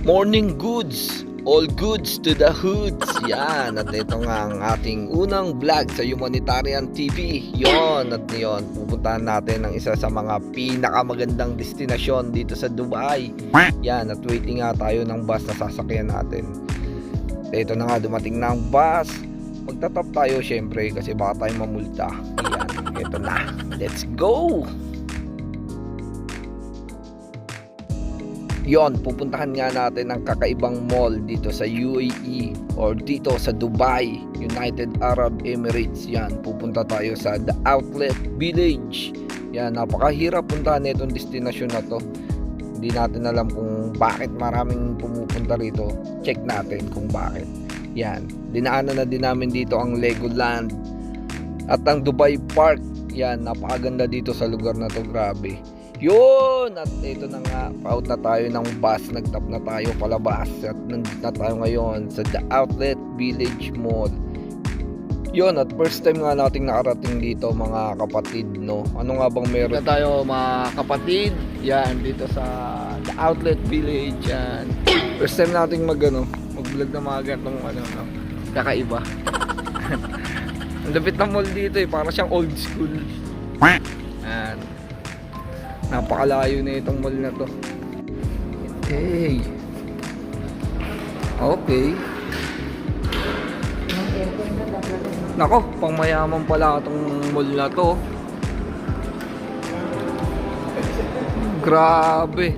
Morning goods, all goods to the hoods. Yan, at ito nga ang ating unang vlog sa Humanitarian TV. Yon, at yon, pupuntahan natin ang isa sa mga pinakamagandang destinasyon dito sa Dubai. Yan, at waiting nga tayo ng bus na sasakyan natin. Ito na nga, dumating na ang bus. Magtatap tayo syempre kasi baka tayo mamulta. Yan, ito na, let's go! Yon, pupuntahan nga natin ang kakaibang mall dito sa UAE or dito sa Dubai, United Arab Emirates. Yan, pupunta tayo sa The Outlet Village. Yan, napakahirap puntahan itong destinasyon na to. Hindi natin alam kung bakit maraming pumupunta rito. Check natin kung bakit. Yan, dinaanan na din namin dito ang Legoland at ang Dubai Park. Yan, napakaganda dito sa lugar na to, grabe. Yun! At ito na nga, out na tayo ng bus, nagtap na tayo palabas at nandito na tayo ngayon sa The Outlet Village Mall. Yun, at first time nga nating nakarating dito mga kapatid, no? Ano nga bang meron na tayo mga kapatid? Yan, dito sa The Outlet Village, yan. First time nating mag-vlog na mga ganitong no? Kakaiba. Ang lapit na mall dito para siyang old school. Yan. Napakalayo na itong mall na to. Okay. Okay. Nako, pang mayaman pala itong mall na to. Grabe.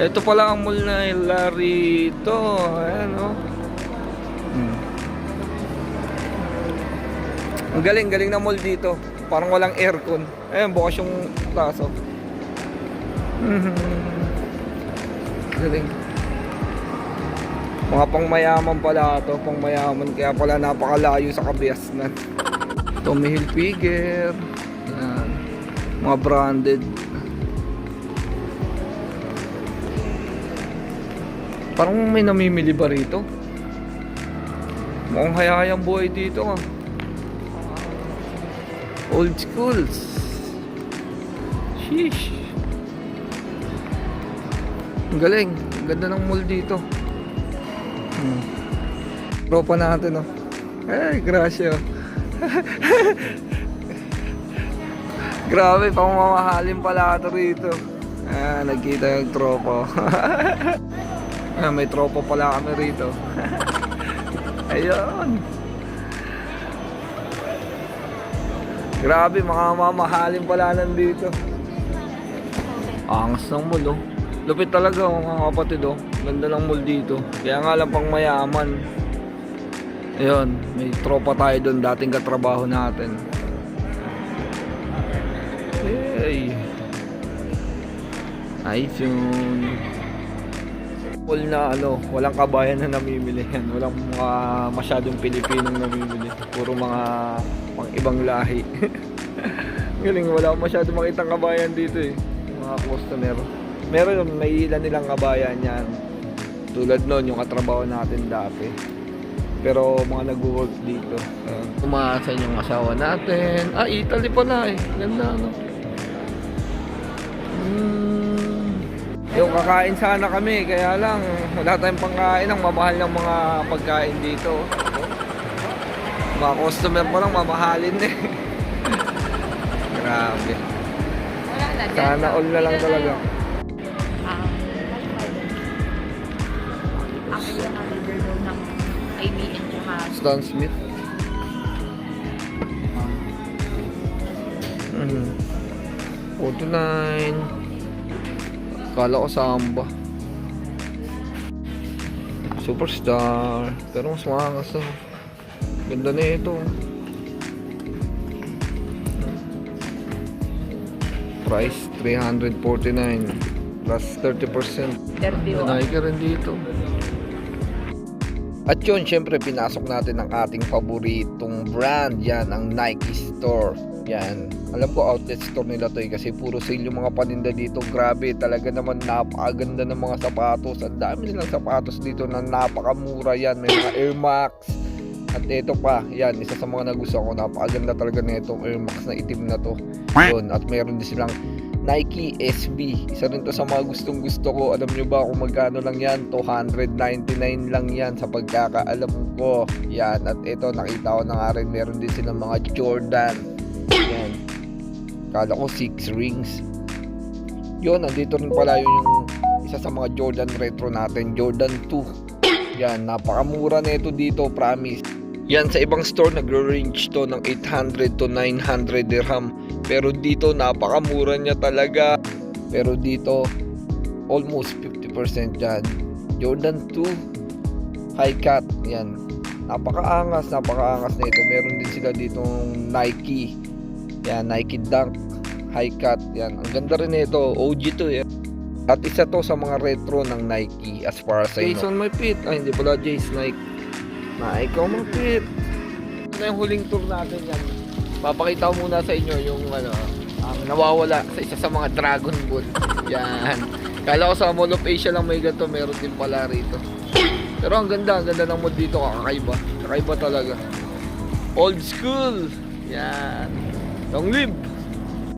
Ito pala ang mall na rito. Ayan o. Ang galing na mall dito. Parang walang aircon. Ayan, bukas yung taso. Galing. Mga pangmayaman pala ito. Pangmayaman. Kaya pala napakalayo sa Kabiasnan. Tommy Hilfiger. Ayan. Mga branded. Parang may namimili ba rito? Mukhang hayayang buhay dito nga. Old schools. Sheesh. Ang galing. Ang ganda ng mall dito. Tropa natin, oh. Ay, grasya, oh. Grabe, pamamahalin pala ito rito. Ah, nagkita yung tropa. Ah, may tropa pala kami rito. Ayun. Grabe, mga mamahalin pala nandito. Angas ng mall, oh. Lupit talaga, oh, mga kapatid, oh. Ganda ng mall dito. Kaya nga lang pang mayaman. Ayun, may tropa tayo doon, dating katrabaho natin. Hey. Nice yun. Mall na walang kabayan na namimili yan. Walang mga masyadong Pilipinong namimili. Puro mga pang ibang lahi. Galing, wala masyadong makitang kabayan dito eh. Mga customer. Meron, may ilan nilang kabayan yan. Tulad nun, yung katrabaho natin dati. Pero mga nag-work dito. Umaasan yung asawa natin. Ah, Italy pala eh. Ganda, no? Yung kakain sana kami, kaya lang wala tayong pangkain. Ang mamahal ng mga pagkain dito. Mga customer pa lang mamahalin eh. Grabe. Sana all na lang talaga. Ako yung leader doon ng IBN tsaka Stan Smith. Forty-nine. Kala ko Samba. Superstar. Pero mas maangas to. Ganda na ito. Price 349 plus 30%. Nike rin dito. At yun, syempre pinasok natin ang ating paboritong brand. Yan, ang Nike Store. Yan, alam ko outlet store nila to kasi puro sale yung mga paninda dito. Grabe, talaga naman napakaganda ng mga sapatos. Ang dami nilang sapatos dito na napakamura. Yan, may mga Air Max. At ito pa, yan, isa sa mga nagustuhan ko. Napakaganda talaga na itong Air Max na itim na to. Yun, at mayroon din silang Nike SB. Isa rin to sa mga gustong gusto ko. Alam nyo ba kung magkano lang yan? 299 lang yan sa pagkakaalam ko. Yan. At ito, nakita ko na nga rin, meron din silang mga Jordan. Yan. Kala ko 6 rings. Yun, nandito rin pala yung isa sa mga Jordan retro natin. Jordan 2. Yan, napakamura na ito dito, promise. Yan, sa ibang store nagre-range to ng 800 to 900 dirham. Pero dito napakamura niya talaga. Pero dito almost 50% yan. Jordan 2 high cut. Yan. Napakaangas na ito. Meron din sila ditong Nike. Yan, Nike Dunk high cut. Yan. Ang ganda rin nito. OG to yan. At isa to sa mga retro ng Nike as far as I know. Jason, my feet. Ay, hindi pala Jace. Nike. Ikaw my feet. Ito na yung huling tour natin yan. Papakita ko muna sa inyo yung ang nawawala sa isa sa mga Dragon Ball. Yan. Kala ko sa Mall of Asia lang may ganito, meron din pala rito. Pero ang ganda ng mod dito, kakaiba. Kakaiba talaga. Old school. Yan. Long live!